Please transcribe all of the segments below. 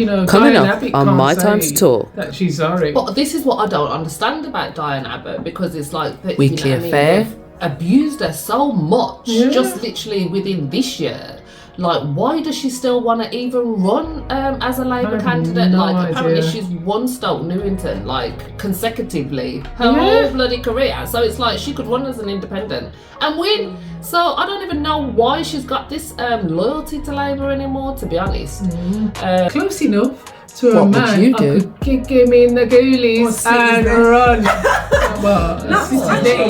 Coming Diane up Abbott on can't My say Time to Talk. that she's sorry. But this is what I don't understand about Diane Abbott, because it's like Weekly Affair. They've abused her so much, just literally within this year. Like, why does she still want to even run as a Labour candidate? No like, apparently idea. she's won Stoke Newington like consecutively her whole bloody career. So it's like she could run as an independent and win. So I don't even know why she's got this loyalty to Labour anymore, to be honest. Close enough to a What man. would you I do? could kick him in the ghoulies and run. Well, I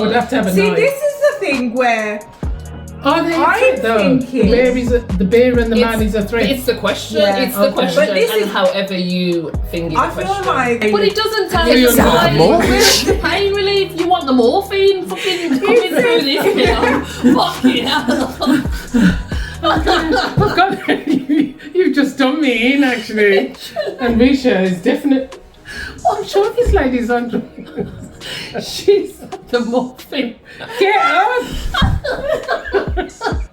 would have to have a See, knife. this is the thing where Are they I'm a threat, though? thinking- The bear and the man is a threat. It's the question. Yeah, it's the okay. question, But this and is- however you think it's I a feel question. like But it doesn't tell Is you that why. morphine? Where's the pain relief? You want the morphine fucking coming through this pill? Fucking hell. God, you've just done me in, actually. And Risha is definite. I'm sure this lady's on drugs. She's The morphine. get up.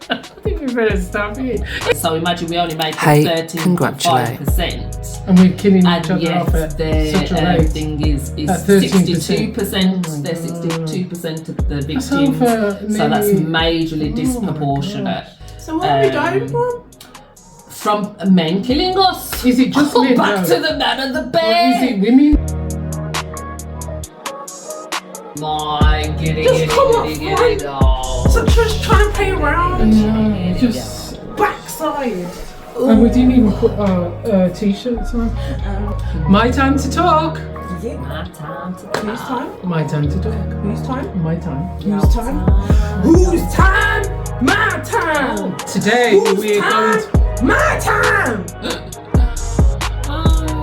I think we better stop here. So imagine we only make Hey, 13.5%. And we're killing each And other yet off at their such a rate. thing is At 13%. 62%. They're 62% of the That's victims. over So that's nearly- majorly disproportionate. So where are we dying from? From men killing us. Is it just men? Back No. to the man and the Or bear. is it women? My giddy, Just giddy, come up giddy, giddy, front. dog. So just trying to play around. No, just. Backside. And we didn't even put our t-shirts on. My time to talk. Yeah. My time to Whose time? My time to talk. Whose time? My time. Whose time? Whose time? My time. Today Whose we're going time? to, My time.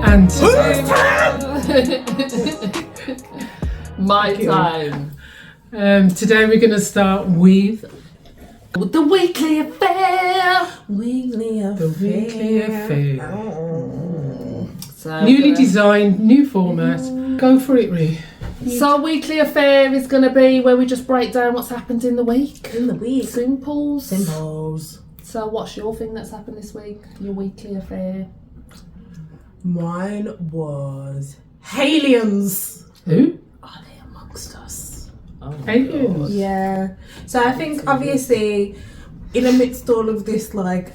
and Whose today, time? My time. today we're going to start with With the weekly affair. Weekly the weekly affair. So, Newly designed, new format. Go for it, Ree. So weekly affair is going to be where we just break down what's happened in the week. In the week. Simples. Symbols. So what's your thing that's happened this week? Your weekly affair? Mine was aliens. Who? Are they amongst us? Oh, Aliens. Yeah. So I think obviously in amidst all of this, like,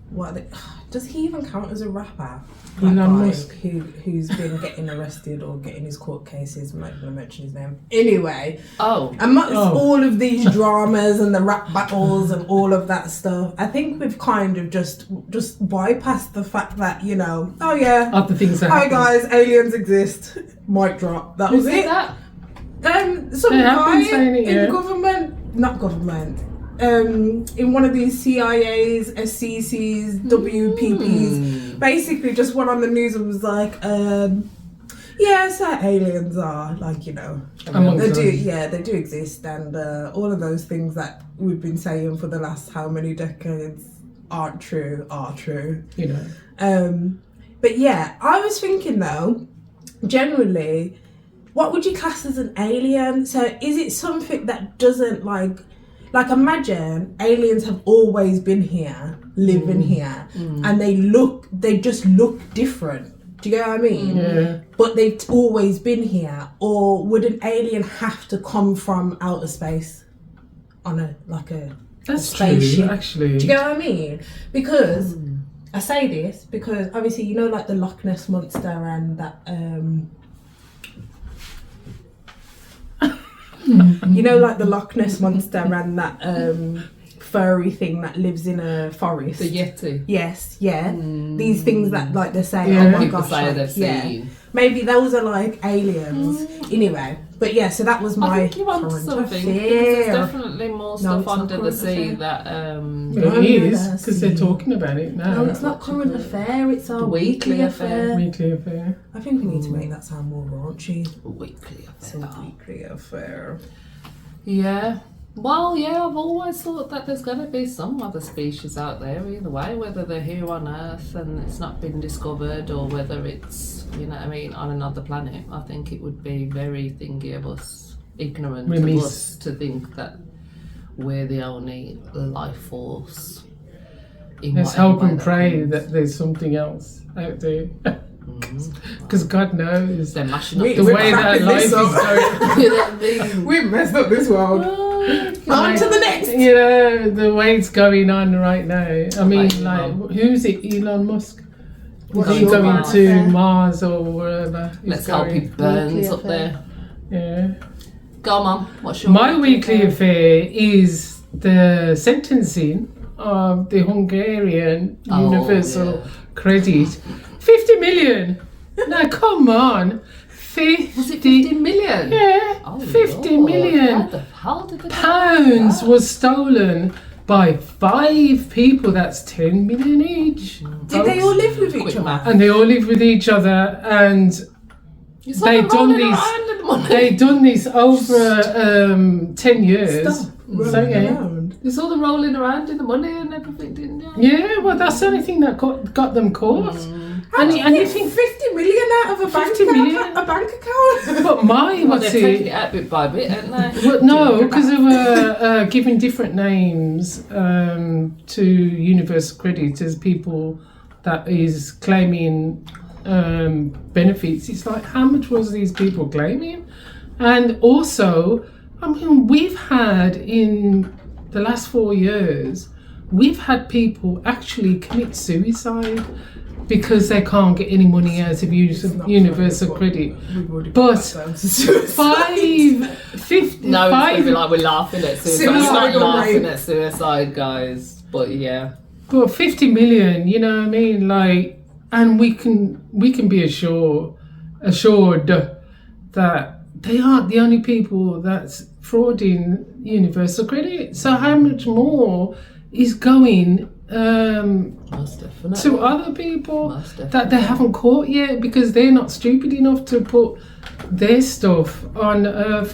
what are they, does he even count as a rapper? That Elon guy Musk. who's been getting arrested or getting his court cases. I'm not going to mention his name. Anyway, Oh. amongst Oh. all of these dramas and the rap battles and all of that stuff, I think we've kind of just bypassed the fact that, oh yeah, Other things that hi happen. guys, aliens exist. Mic drop. That Who was said it. that? Some They have been guy saying it, in yeah. government, not government, in one of these CIAs, SCCs, WPPs, basically just went on the news and was like, yeah, so aliens are like, Amongst they do, us. yeah, they do exist, and all of those things that we've been saying for the last how many decades are true. But yeah, I was thinking though, generally, what would you class as an alien? So is it something that doesn't like imagine aliens have always been here, living here, and they just look different. Do you get what I mean? Yeah. But they've always been here. Or would an alien have to come from outer space on a That's spaceship? true, actually. Do you get what I mean? Because I say this because obviously like the Loch Ness monster and that like the Loch Ness monster and that furry thing that lives in a forest. The Yeti. Yes, yeah. These things that like they say, Yeah. oh my People gosh, say like, they've yeah. seen. Maybe those are like aliens. Anyway, but yeah, so that was my I think you want current something. affair. There's definitely more No, stuff it's not under the current sea affair. that It is, because they're talking about it now. No, it's not current affair, it's our Weekly weekly affair. affair. Weekly affair. I think we need to make that sound more raunchy. weekly It's a affair. weekly affair. Yeah. Well, yeah, I've always thought that there's going to be some other species out there, either way, whether they're here on Earth and it's not been discovered or whether it's, on another planet. I think it would be very thingy of us, ignorant of Remiss. us, to think that we're the only life force Let's hope and pray that there's something else out there. Because God knows They're mashing up the way that life is going. You know what I mean? We've messed up this world. On to the next. You know, the way it's going on right now. I mean, like, who's it? Elon Musk? Is he going to Mars or wherever? Let's hope he burns up there. Yeah. Go on, Mum. What's your My weekly affair is the sentencing of the Hungarian universal credit. 50 million. Now, come on. 50, was it 50 million? Yeah, Oh, 50 Lord. million How the hell did they pounds was stolen by 5 people. That's 10 million each. Did they all live with each Quick other? math. And they all live with each other, and You saw they them done rolling this. around in the money. They done this over 10 years. Stop So rolling yeah. around. You saw them rolling around in the money and everything, didn't you? Yeah, well, that's the only thing that got them caught. How do And you you get think, 50 million out of a bank 50 million? account? A bank account? but my Well, what's they're taking it? it out bit by bit, aren't they? Well, no, because they were giving different names to universal credit as people that is claiming benefits. It's like, how much was these people claiming? And also, I mean, we've had in the last 4 years, we've had people actually commit suicide because they can't get any money out of universal credit. But 50, No, it's five, gonna be like we're laughing at suicide. We're Suicide not or laughing rape. at suicide, guys. But yeah. but 50 million, you know what I mean? Like, and we can be assured that they aren't the only people that's frauding universal credit. So how much more is going Most definitely. to other people Most that definitely. they haven't caught yet because they're not stupid enough to put their stuff on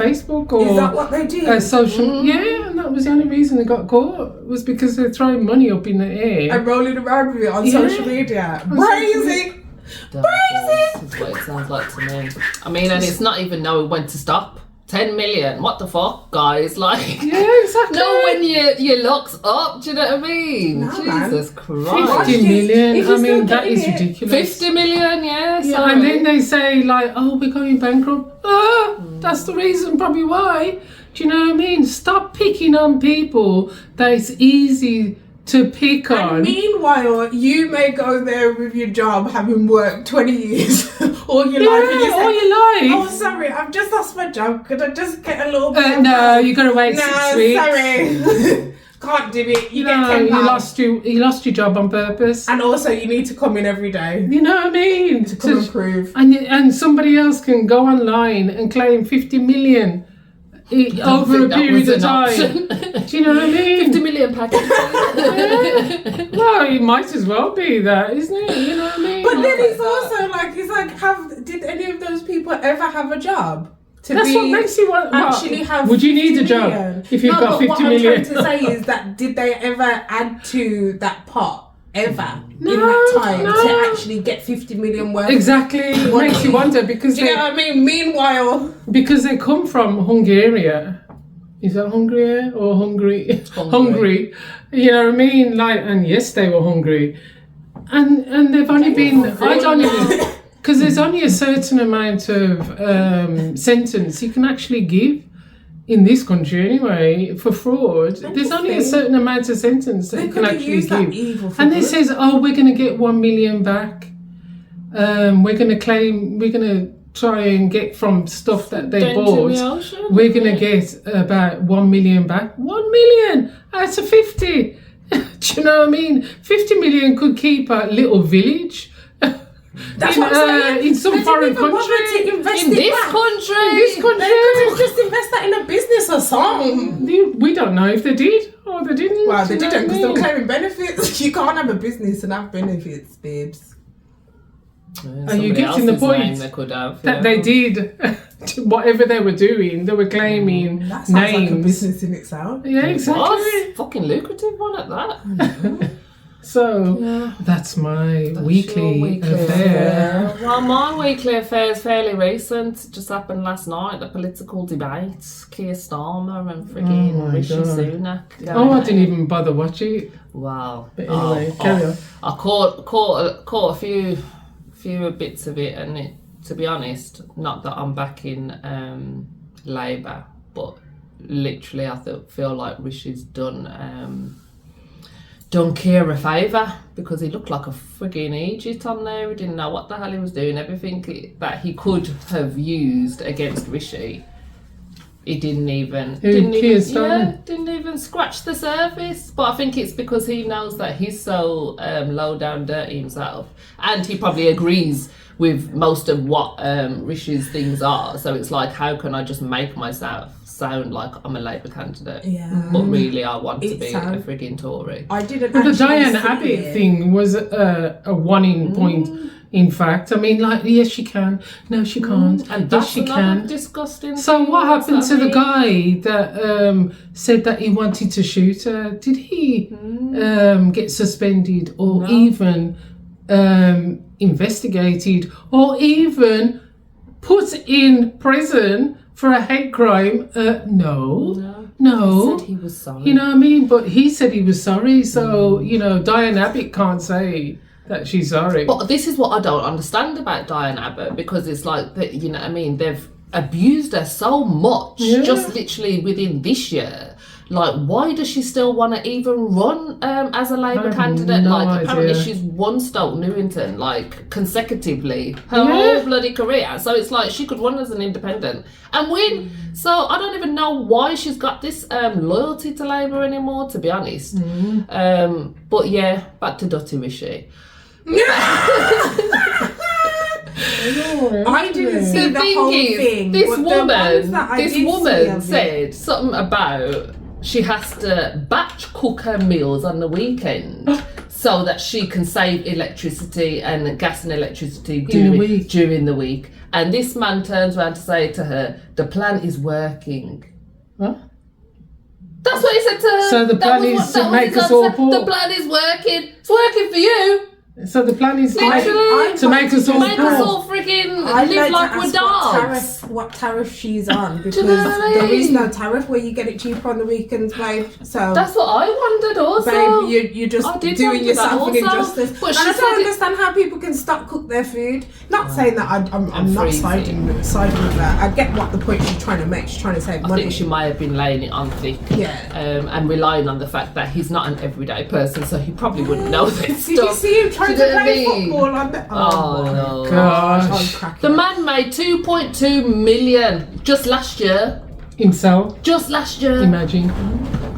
Facebook or Is that what they do? social. Yeah, and that was the only reason they got caught was because they're throwing money up in the air. And rolling around with it on Yeah. social media. Crazy! That's what it sounds like to me. I mean, and it's not even knowing when to stop. 10 million. What the fuck, guys? Like, Yeah, exactly. know when your luck's up. Do you know what I mean? No, man. Jesus Christ. 50 million. If I you're mean, still that is getting it. ridiculous. 50 million, yeah. Yeah, Sorry. and then they say like, "Oh, we're going bankrupt." That's the reason, probably why. Do you know what I mean? Stop picking on people that it's easy to pick And on. meanwhile, you may go there with your job having worked 20 years all your life and you say, all your life. "Oh, sorry, I've just lost my job. Could I just get a little bit of No, help?" you gotta wait No, 6 weeks. sorry. Can't do it. You get No, £10. you lost your job on purpose. And also, you need to come in every day You know what I mean? to come and prove. And somebody else can go online and claim 50 million over a think that period was of an time. option. Do you know what I mean? 50 million package. Well, it might as well be that, isn't it? You know what I mean? But then like it's also like, did any of those people ever have a job? To That's what makes you want. actually have Would you need a 50 job million? if you've No, got but 50 what million? I'm trying to say is that did they ever add to that pot ever in No, that time no. to actually get 50 million worth? Exactly. It makes you wonder because Do you know what I mean? Meanwhile, they come from Hungary. Is that Hungary or Hungary? Hungary. You know what I mean? Like, and yes, they were hungry, and they've only been. I don't know. Because there's only a certain amount of sentence you can actually give in this country anyway for fraud. There's only a certain amount of sentence that they you can could have actually used that give. evil for And they good. says, oh, we're going to get 1 million back. We're going to try and get from stuff that they bought. We're going to get about 1 million back. 1 million out of 50. Do you know what I mean? 50 million could keep a little village. That's what I'm saying. In some They foreign didn't even bother country. to invest In it this back. country. In this They could have country. just invest that in a business or something. We don't know if they did or they didn't. Well, do they you know didn't because they what were I mean? claiming benefits. You can't have a business and have benefits, babes. Are you getting the point? They could have, That they did whatever they were doing, they were claiming That sounds like a names. business in itself. Yeah, exactly. Was fucking lucrative one at that. So Yeah. that's my That's weekly your weekly affair. Well, my weekly affair is fairly recent. It just happened last night. The political debates, Keir Starmer and frigging Oh my Rishi God. Sunak. Oh, I didn't even bother watching it. Wow. But anyway, carry on. I caught a few bits of it, and to be honest, not that I'm backing Labour, but literally I feel like Rishi's done Keir a favour, because he looked like a frigging idiot on there. He didn't know what the hell he was doing. Everything that he could have used against Rishi, he didn't even scratch the surface. But I think it's because he knows that he's so low down dirty himself, and he probably agrees with most of what Rishi's things are. So it's like, how can I just make myself sound like I'm a Labour candidate? Yeah. But really I want to be a frigging Tory. I didn't. Well, the Diane Abbott thing was a one-in point. In fact, I mean, like, yes, she can. No, she can't. And yes, that's she another can. disgusting So thing. what happened That's to what I the guy that said that he wanted to shoot her? Did he get suspended or even investigated or even put in prison for a hate crime? No. He said he was sorry. You know what I mean? But he said he was sorry. So, you know, Diane Abbott can't say that she's sorry. But this is what I don't understand about Diane Abbott, because it's like, you know what I mean, they've abused her so much just literally within this year. Like, why does she still want to even run as a Labour candidate? No like, apparently idea. she's won Stoke Newington, like, consecutively her whole bloody career. So it's like she could run as an independent and win. So I don't even know why she's got this loyalty to Labour anymore, to be honest. But yeah, back to Dotty Rishi. I didn't see the whole thing. This but the ones that I did see woman of it- said something about she has to batch cook her meals on the weekend so that she can save electricity and gas and electricity during the week. And this man turns around to say to her, the plan is working. What? That's what he said to her. So the plan is to make us all poor. The plan is working. It's working for you. So the plan is Literally. to make us all Make us poor. all friggin' I'd live like to we're ask dogs. what tariff she's on, because you know what I there is mean? no tariff where you get it cheaper on the weekends, babe. So That's what I wondered also. babe, you're just I did doing wonder that yourself an also. injustice. But And she I said don't it- understand how people can stop cook their food. Not saying that I'm not freezing. siding with that. I get what the point she's trying to make. She's trying to save I money. think she might have been laying it on thick. Yeah. And relying on the fact that he's not an everyday person, so he probably wouldn't know this Did stuff. you see him trying Do you to know what I play mean? football on the? Oh, my no. gosh! Gosh. I'm cracking The up. man made 2.2 million just last year. Himself, Just last year. imagine.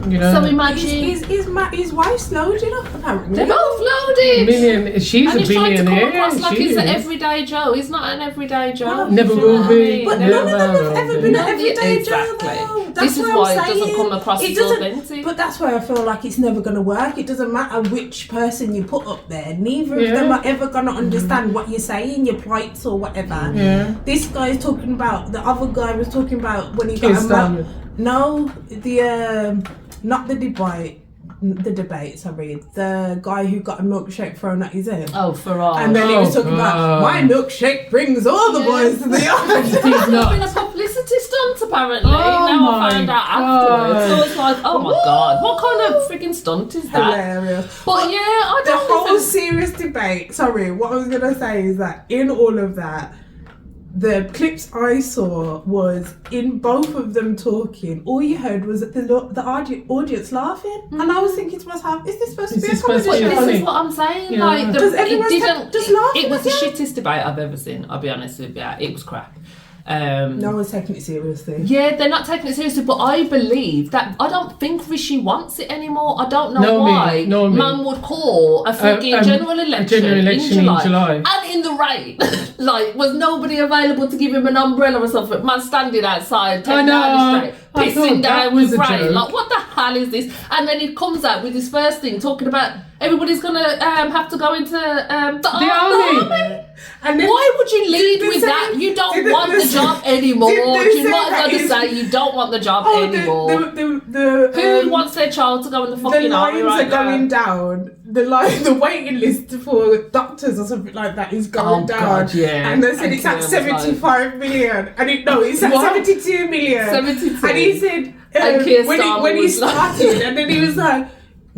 You know, So imagine. His wife's loaded up apparently. They're both loaded. million. She's And a he's trying to come billionaire. across like She he's an is. everyday Joe. He's not an everyday Joe. Never Do you know will what I be. mean? But Never none of them have will ever be. been No, an everyday exactly. Joe, though. This That's is what why I'm it doesn't saying. come across It as doesn't- authentic. But that's why I feel like it's never going to work. It doesn't matter which person you put up there. Neither Yeah. of them are ever going to understand what you're saying, your plights or whatever. Yeah. This guy's talking about, the other guy was talking about when he Keir got a Starmer. No, not the debate. Sorry, the guy who got a milkshake thrown at his head. Oh, Farage. And then he was Oh, talking about, God. my milkshake brings all the boys to the office. He's It's been a not. publicity stunt apparently. Oh now I my found out God. afterwards. So it's like, oh my god, what kind of freaking stunt is that? Hilarious. But yeah, I The don't whole even. serious debate. Sorry, what I was gonna say is that in all of that, the clips I saw was in both of them talking. All you heard was the audience laughing, and I was thinking to myself, "Is this supposed to Is be a this supposed to But be comedy this show?" is funny? what I'm saying. Yeah. Like, Because it everyone's didn't. just laughing It was the at you. shittest debate I've ever seen. I'll be honest with you. It was crap. No one's taking it seriously. Yeah, they're not taking it seriously, but I believe that I don't think Rishi wants it anymore. I don't know No, me. why No, me. man would call a freaking general election in July. and in the rain. Like, was nobody available to give him an umbrella or something? Man standing outside, I down the street, I pissing thought that down was with a rain. joke. Like, what the hell is this? And then he comes out with his first thing talking about everybody's gonna have to go into the army. And then, Why would you lead Did they with say- that? You don't did they- want the job anymore. did they You say might that as well just is- say you don't want the job anymore. Who wants their child to go in the the fucking army lines right are going now? down. The waiting list for doctors or something like that is going Oh, down. God, yeah. And they said And it's at Kim was 75 million. And it's at What? 72 million. 72. And he said And Keir when Starmer he was like- started, and then he was like,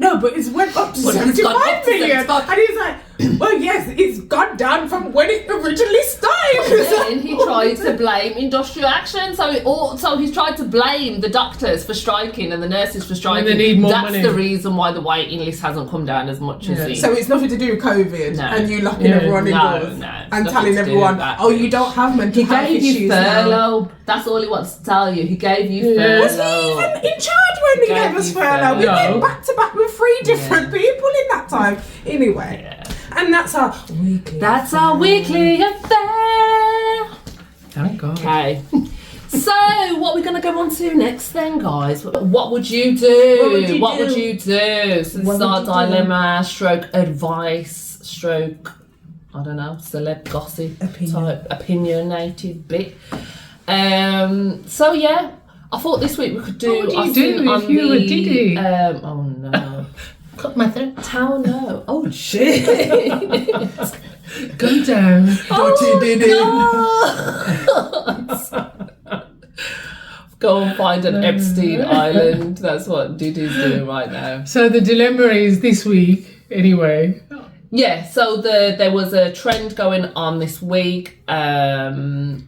no, but it's went up to But it's gone 75 up to million. 75. And he's like, well, yes, it's gone down from when it originally started. Then he tried to blame industrial action, so he's tried to blame the doctors for striking and the nurses for striking. they need more That's money. the reason why the waiting list hasn't come down as much as it. So it's nothing to do with COVID No. and you locking Yeah. everyone No, indoors no, it's and nothing telling to do everyone, with that. oh, you don't have mental He health gave you issues now. furlough. That's all he wants to tell you. He gave you Yeah. Was furlough. he even in charge when he Gave gave us you furlough? We furlough. went back to back with 3 different people in that time. Anyway, Yeah. and that's our weekly. That's our weekly affair. Thank God. Okay. So, what we're going to go on to next then, guys? What would you do? What would you do? So, this What is our would you do? dilemma, stroke advice, stroke, I don't know, celeb gossip Opinion. type opinionated bit. So, yeah, I thought this week we could do. What would you I do think if on you were the, Diddy? Oh no. Cut my throat. How no? Oh shit! Go down. Go and find an Epstein Island. That's what Diddy's doing right now. So the dilemma is this week, anyway. Yeah, so there was a trend going on this week, man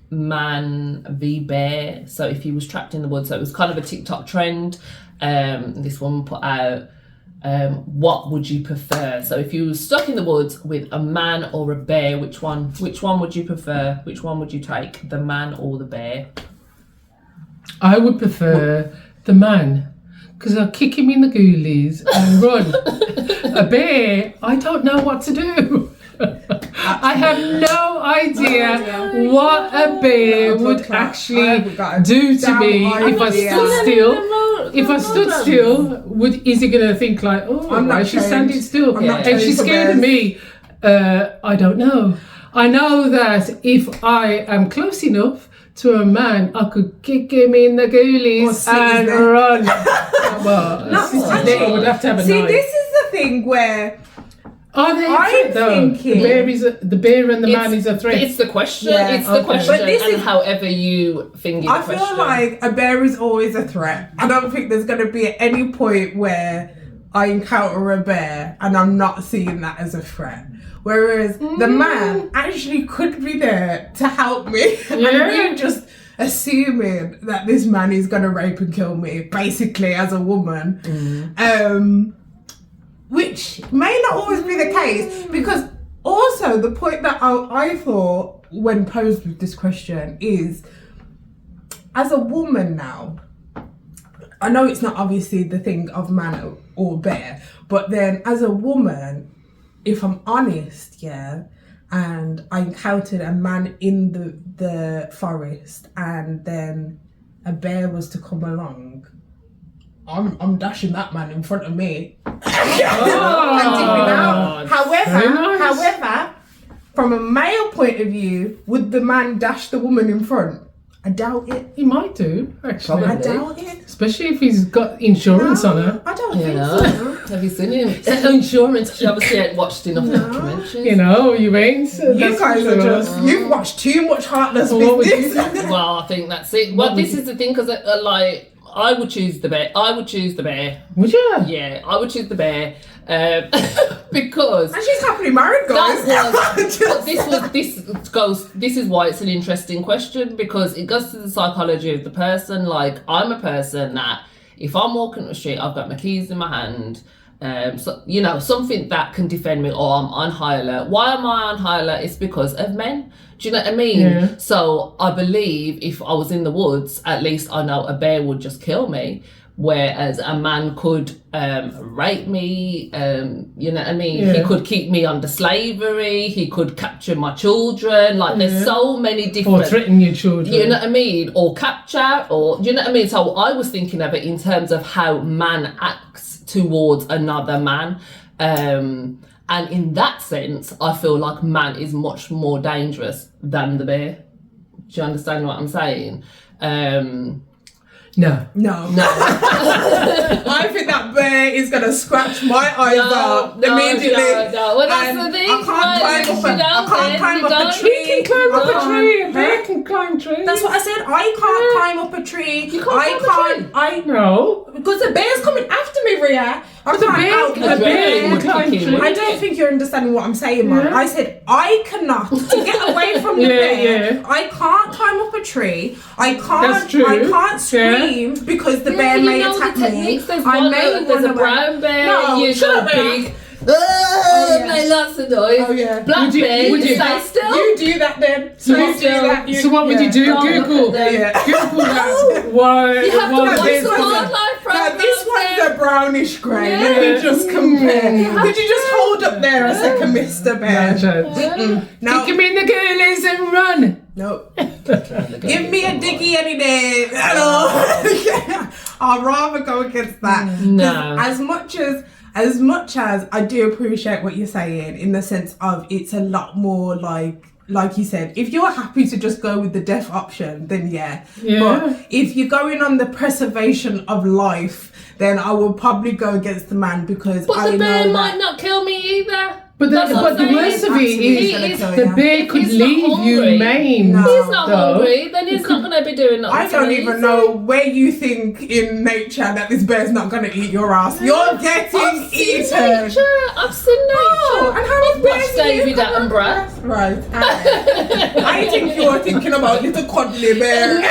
v bear. So if he was trapped in the woods, so it was kind of a TikTok trend. This woman put out, what would you prefer? So if you were stuck in the woods with a man or a bear, which one would you prefer? Which one would you take, the man or the bear? I would prefer the man, because I'll kick him in the ghoulies and run. A bear, I don't know what to do. I have no idea what a bear would actually do to me if I stood still. If I stood still, is he going to think like, oh, I'm not why is she trained. standing still? I'm not And she's trained for scared of me. I don't know. I know that if I am close enough to a man, I could kick him in the Or ghoulies slit his and neck. run. Well, No, slit his actually, neck, I would have to have a See, knife. this is the thing where Are they a I'm threat though? thinking- The bear and the man is a threat. It's the question. Yeah, It's the okay. question, But this and is- however you finger the I question. feel like a bear is always a threat. I don't think there's going to be at any point where I encounter a bear and I'm not seeing that as a threat. Whereas the man actually could be there to help me. And Yeah. we're just assuming that this man is going to rape and kill me, basically, as a woman. Which may not always be the case, because also the point that I thought when posed with this question is, as a woman now, I know it's not obviously the thing of man or bear, but then as a woman, if I'm honest, yeah, and I encountered a man in the forest and then a bear was to come along, I'm dashing that man in front of me. I'm dipping out. Very nice. However, from a male point of view, would the man dash the woman in front? I doubt it. He might do, actually. I doubt it. Especially if he's got insurance on her. I don't You think know? so. Have you seen him? Insurance. She obviously ain't watched enough documentaries. You know, you ain't. You guys are just, you've watched too much Heartless What would you Business. Well, I think that's it. Well, this is the thing, because like, I would choose the bear. Would you? Yeah, I would choose the bear. Because And she's happily married, guys. that was, Just- this is why it's an interesting question, because it goes to the psychology of the person. Like, I'm a person that if I'm walking the street, I've got my keys in my hand, so, you know, something that can defend me, or I'm on high alert. Why am I on high alert? It's because of men. Do you know what I mean? Yeah. So I believe if I was in the woods, at least I know a bear would just kill me. Whereas a man could rape me, you know what I mean? Yeah. He could keep me under slavery, he could capture my children, like there's so many Or different... threaten your children. You know what I mean? Or capture, or... You know what I mean? So I was thinking of it in terms of how man acts towards another man. And in that sense, I feel like man is much more dangerous than the bear. Do you understand what I'm saying? No. No. No. I think that bear is going to scratch my eyes out no, immediately. no. Well, that's And the thing, I can't right? climb You up a don't, tree. He can climb up a tree. A bear Huh? can climb trees. That's what I said. I can't climb up a tree. You can't climb a tree? No. because the bear's coming after me, Ria. I the can't bear- out the the bear bear. would kick him, I don't think you're understanding what I'm saying, man. Yeah. I said I cannot to get away from the Yeah, bear. yeah. I can't climb up a tree. I can't. That's true. I can't scream because the bear you may know attack the techniques. me. There's I one, may there's run a away. brown bear, No, you shut go up, Ria. big. yeah. Play lots of noise. Oh, yeah. Black Would you- bear, would you you- stay still. You do that then. So you what- do that. So what would you do? Don't look Google. at them. Yeah. Google that. Why? You have to why watch the the bears- wildlife Now, programs. this one's a brownish grey. Yeah. Let me just compare. Mm. Could you just hold up there a second, Mr. No Bear? chance. No. Kick him in the girlies and run. Nope. Give me a diggy any day. I'd rather go against that. 'Cause No. As much as I do appreciate what you're saying in the sense of it's a lot more like you said, if you're happy to just go with the death option, then yeah. Yeah. But if you're going on the preservation of life, then I will probably go against the man because But I the know bear that. might not kill me either. But the, That's what but the I'm worst of saying. it Absolutely is gonna kill the you. bear If could he's not leave you hungry- maimed. No. He's not though. hungry, then he's not going to be doing nothing. I don't to me, even is know he? where you think in nature that this bear's not going to eat your ass. You're getting I've seen eaten. nature. I've seen nature. Oh, and how I've is bears watched David eating? Attenborough. Right. I think you're thinking about little cuddly bear.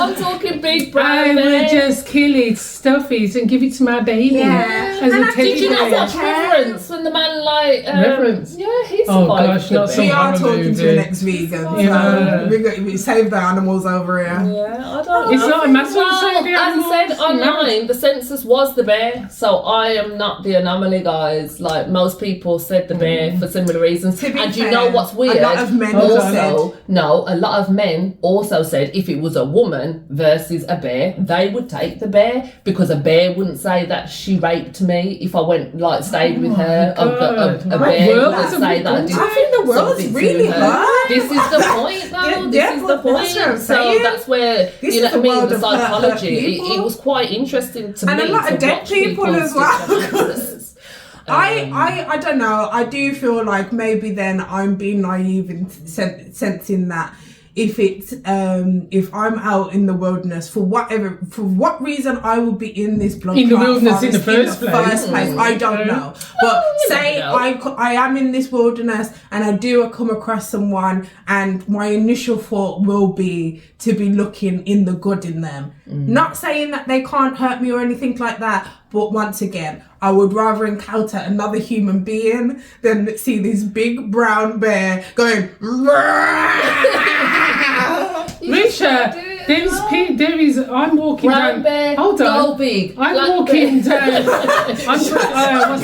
I'm talking big I brown would bear. just kill it, stuff it, and give it to my baby. Yeah. As And a I- teddy Did you not bear. watch Reverence when the man Reverence? Yeah, he's Oh, survived gosh, the not bear. some We are horror talking to movie. an ex-vegan. So Yeah. we save the animals over here. Yeah, I don't It's know. not a matter of Well, saying the as I said animals, online, the census was the bear, so I am not the anomaly, guys. Like most people said the bear for similar reasons. To be And you fair, know what's weird? a lot of men also, no, a lot of men also said if it was a woman versus a bear, they would take the bear because a bear wouldn't say that she raped me if I went stayed with her. God. A What bear world would is say it that I going did to? I think the world's something to really her. hard. This is the point, though. Yeah, This is the that's what point. I'm So saying. that's where This you know is what I the mean. world The of hurt psychology. people. It was quite interesting to And me a lot to of dead watch people people's as well. different answers. I don't know. I do feel like maybe then I'm being naive in sensing that if I'm out in the wilderness for what reason I would be in this blood In the clot wilderness in the forest first place. I don't know. But say never know. I am in this wilderness and I do come across someone and my initial thought will be to be looking in the good in them. Not saying that they can't hurt me or anything like that, but once again, I would rather encounter another human being than see this big brown bear going. Risha, there is. I'm walking Brown down. bear, Hold go on. big. I'm Black walking bear. down. I'm I'm what's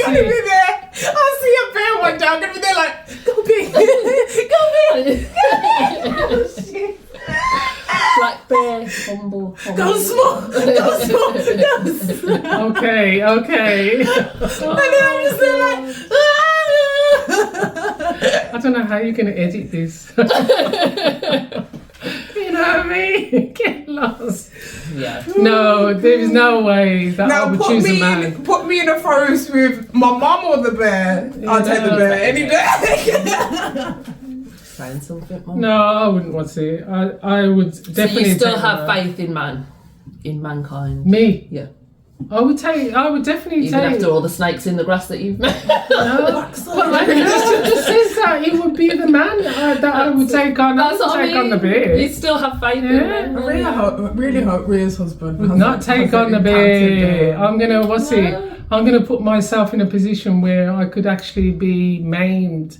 gonna be it? there. I'll see a bear one day. I'm gonna be there like, go big, go big. Oh, shit. Black bear, humble. Go small, go small, go small. Okay. And then I'm just there like, I don't know how you're going to edit this. You know what I mean? Get lost. Yeah. No, there's no way that I now would choose a man. put me in a forest with my mum or the bear. I'll take the bear any day. Saying something, Mum. No, I wouldn't want to. I would So definitely. you still take have a man. faith in me? Me? Yeah. I would definitely Even take. after all the snakes in the grass that you've met. No, but like, it just says that it would be the man that I would take on. I That's would what I take on the mean. bear. You still have faith in Yeah. them. I really hope Ria's husband Would not take on the bear. encountered I'm gonna I'm gonna put myself in a position where I could actually be maimed,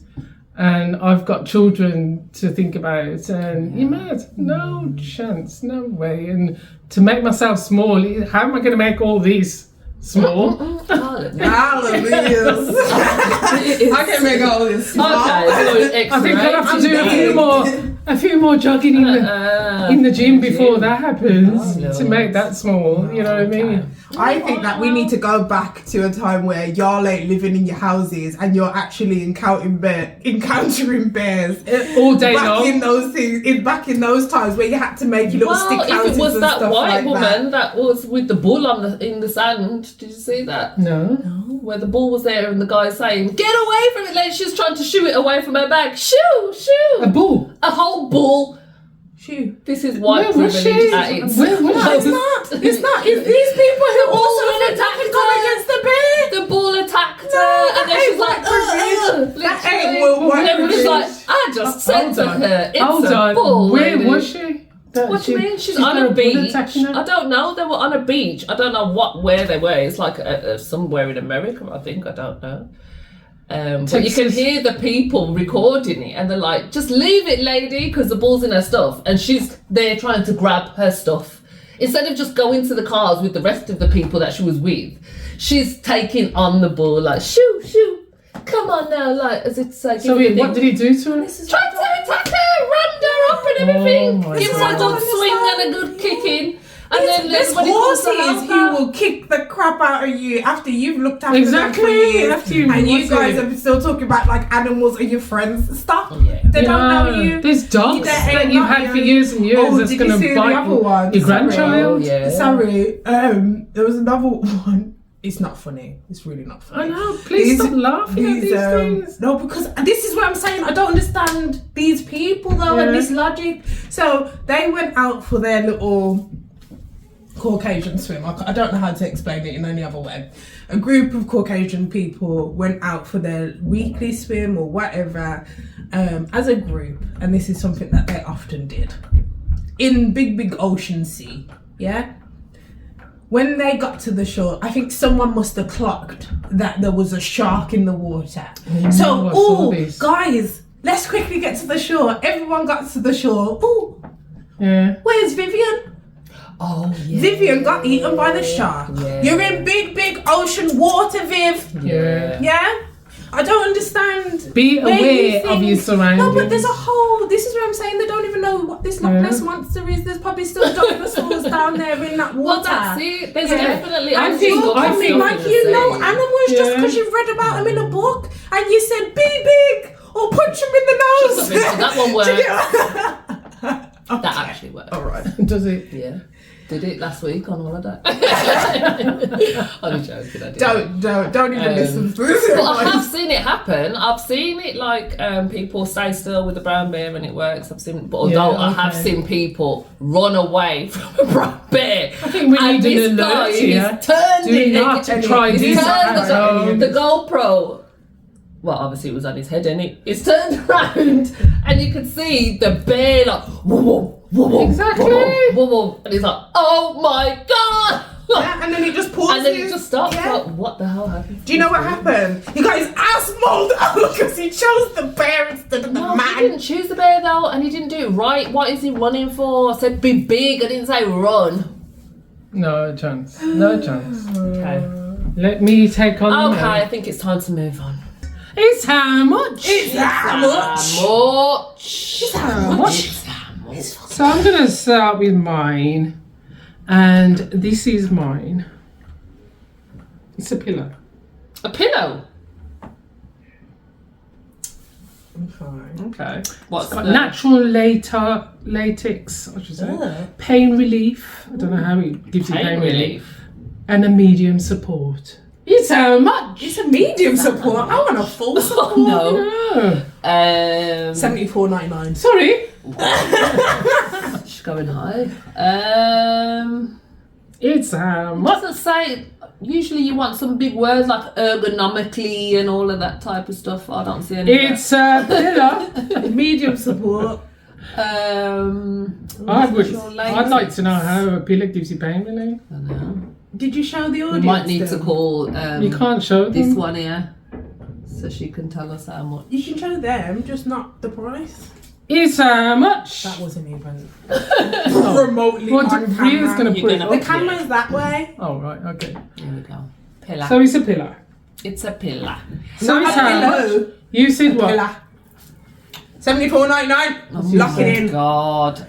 and I've got children to think about. And you're mad? No chance, no way. And to make myself small, how am I gonna make all these small? Hallelujah. I can make all this small. Okay, I think I'll have to do a few more jogging in the gym before that happens to make that small. You know what I mean? I think that we need to go back to a time where y'all ain't living in your houses and you're actually encountering bears All day back long. in those things. Back in those times where you had to make your little stick Well, houses if it was and that stuff white like woman that was with the bull in the sand, did you see that? No. Where the bull was there and the guy saying, "Get away from it!" Like she was trying to shoo it away from her back. Shoo, shoo. A bull. A whole bull. Shoot. This is white Where was privilege she? at its Where was No, it's she? not. It's not. It's these people who also attacked go her. against the bear. The bull attacked her, No, and then that she's ain't like, white privilege. That ain't literally. white And everybody's privilege. like, I just said to her, it's Hold a on. bull. Where lady. was she? What do you mean? She's on got a bull beach. attacking her? I don't know. They were on a beach. I don't know where they were. It's like somewhere in America, I think. I don't know. But you can hear the people recording it, and they're like, "Just leave it, lady," because the bull's in her stuff, and she's there trying to grab her stuff. Instead of just going to the cars with the rest of the people that she was with, she's taking on the bull like, "Shoo, shoo, come on now!" Like as it's like. So wait, what did he do to her? Tried to attack her, rammed her up and everything. Oh my Give her a God. good swing and a good kicking. And then There's everybody comes to horses help her. who will kick the crap out of you after you've looked after Exactly, them for years. after you've and you looked guys at are still talking about like animals are your friends. Stop. Yeah. They don't know you. There's dogs They that ain't you've not had for you. years and years Oh, that's did you going see to the bite other one? your grandchild. Oh, yeah. Sorry. There was another one. It's not funny. It's really not funny. I know, please stop laughing at these things. No, because this is what I'm saying. I don't understand these people though and Yeah. this logic. So they went out for their little Caucasian swim. I don't know how to explain it in any other way. A group of Caucasian people went out for their weekly swim or whatever as a group, and this is something that they often did in big ocean sea. Yeah. When they got to the shore, I think someone must have clocked that there was a shark in the water. I saw this. Guys, let's quickly get to the shore. Everyone got to the shore. Ooh, Yeah. where's Vivian? Oh, yeah. Vivian got eaten by the shark. Yeah. You're in big ocean water, Viv. Yeah. Yeah? I don't understand. Be where you aware of think- your surroundings. No, but there's a whole. This is what I'm saying. They don't even know what this Loch Ness monster is. There's probably still dinosaurs down there in that water. Well, that's it. There's Yeah. definitely. I animals think- got I stuff think- in like the you know sea. animals just Yeah. because you've read about them in a book and you said be big or punch them in the nose. That one worked. Okay. That actually worked. All right. Does it? Yeah. Did it last week on holiday. I'm joking. I did. Don't even listen to this. But I have seen it happen. I've seen it like people stay still with the brown bear and it works. I've seen, but although I have okay. seen people run away from a brown bear. I think we And need an this guy, alert here. he's turned Do it. not try He's this turned at home. the GoPro. Well, obviously it was on his head, and it's turned around, and you can see the bear like whoa, whoa, whoa, whoa, Exactly. whoa, whoa, whoa, and he's like, oh my god. Yeah, and then it just pauses. And then it just stops. Yeah. Like, what the hell happened? Do you know what happened? He got his ass mauled out because he chose the bear instead of the No, he man. didn't choose the bear though, and he didn't do it right. What is he running for? I said be big. I didn't say run. No chance. No chance. Okay. Let me take on the Okay, I man. think it's time to move on. It's how much? It's how much? Much. It's how much? It's how much. So I'm going to start with mine. And this is mine. It's a pillow. A pillow. Fine. Okay. What's Got the natural latex, I should say. Pain relief. I don't know how it gives you pain relief? And a medium support. It's how much? It's a medium support. I want a full support. Oh, no. Oh. $74.99. Sorry. She's going high. It's how much? Doesn't say. Usually you want some big words like ergonomically and all of that type of stuff. I don't see any. It's a pillow. Medium support. I'd like to know how a pillow gives you pain relief. I don't know. Did you show the We audience? might need to them? call You can't show this them. one here so she can tell us how much. You can show them, just not the price. It's how much? That wasn't even Oh. remotely Well, on Ria's camera. going to You're put it gonna- up. The camera's that way. Oh, right, okay. Here we go. Pillar. So it's a pillow. It's a pillar. So it's how much? Hello. You said what? Pillar. $74.99. Lock it in. God.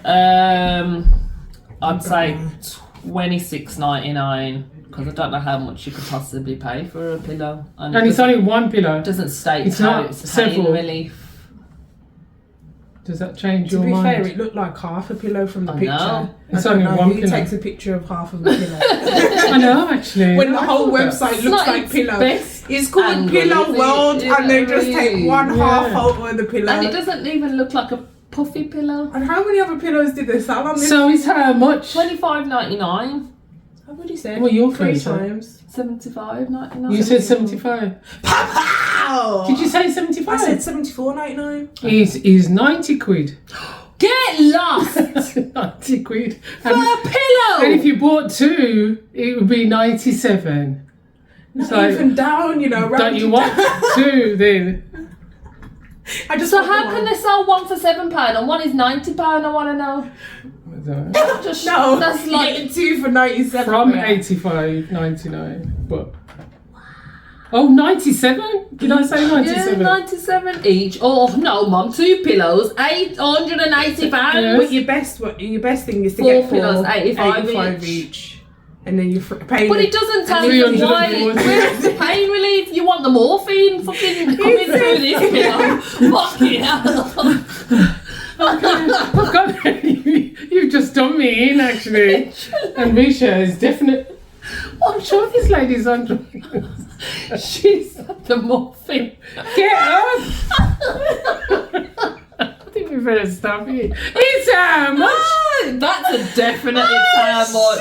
I'd say $26.99 because I don't know how much you could possibly pay for a pillow. And it's only one pillow. It doesn't state It's how not it's pain several. relief. Does that change To your be mind? fair, it looked like half a pillow from the I picture. know. It's I don't only know one who pillow. takes a picture of half of a pillow. I know, actually. When the I whole thought that. website It's looks not like its pillow. best It's called angle, Pillow is it? World, Yeah, and they just take really. one half Yeah. photo of the pillow. And it doesn't even look like a puffy pillow. And how many other pillows did they sell on this? So it's how much? $25.99. How would you say? Well, you're 3 closer. times. $75.99. You said 75. Pow! Did you say 75? I said 74.99. Is 90 quid. Get lost 90 quid. for a pillow. And if you bought 2, it would be 97. It's Not even down, you know. don't you want 2 then? I just So want how the can one. they sell one for £7 and one is £90? I want to know. I don't know. Just No, that's you're like getting 2 for 97. From yeah. 85, 99. But. Oh, 97? Did I say 97? 97 each. Oh no, Mum, 2 pillows, £880. But your best thing is to 4 get pillows, 85 each. And then you pay. But it doesn't tell you why. 340. Where's the pain relief? You want the morphine fucking coming through this pillow? Fucking hell. I've got you've just done me in actually. And Risha is definite. I'm sure this lady's on drugs. She's the morphine. Get up! I think we better stop it. It's how much? That's a definite it's how much.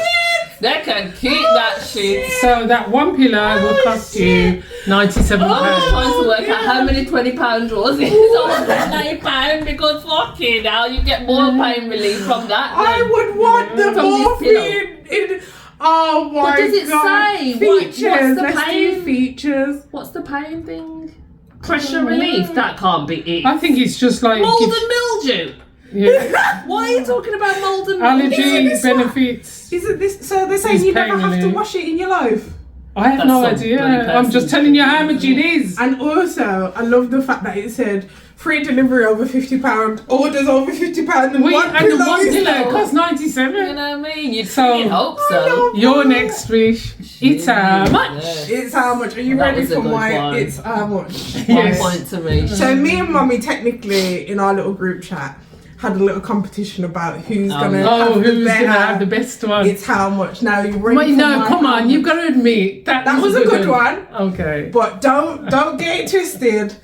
They can keep that shit. So that one pillow will cost you £97. Trying to work out how many £20 drawers it is on £90 because fucking hell, you get more pain relief from that. I than would want the from this pillow. morphine in. Oh my But does it god! say? Features. What's the Let's pain? do features. What's the pain thing? Pressure relief? That can't be it. I think it's just like Mold it's- and mildew? yeah, Why are you talking about mold and mildew? allergy this one? benefits. Isn't this? So they're saying It's you never pain have to relief. wash it in your life. I have That's no some idea. bloody I'm just person. telling you how much it is. And also, I love the fact that it said free delivery over £50, orders over £50, and Wait, one and the pillow one is pillow there. costs You 97. know what I mean? You'd So- hope I so. know. You're next, Rish. It's how much? Yes. It's how much? Are you That ready was a for good my? one. It's how much? 1 Yes. point to reach. So me and Mummy technically in our little group chat had a little competition about who's gonna Oh, have the who's better. gonna have the best one? It's how much. Now you ready? Wait, for no, my come on. how You've much? got to admit That was a good one. Okay. But don't get it twisted.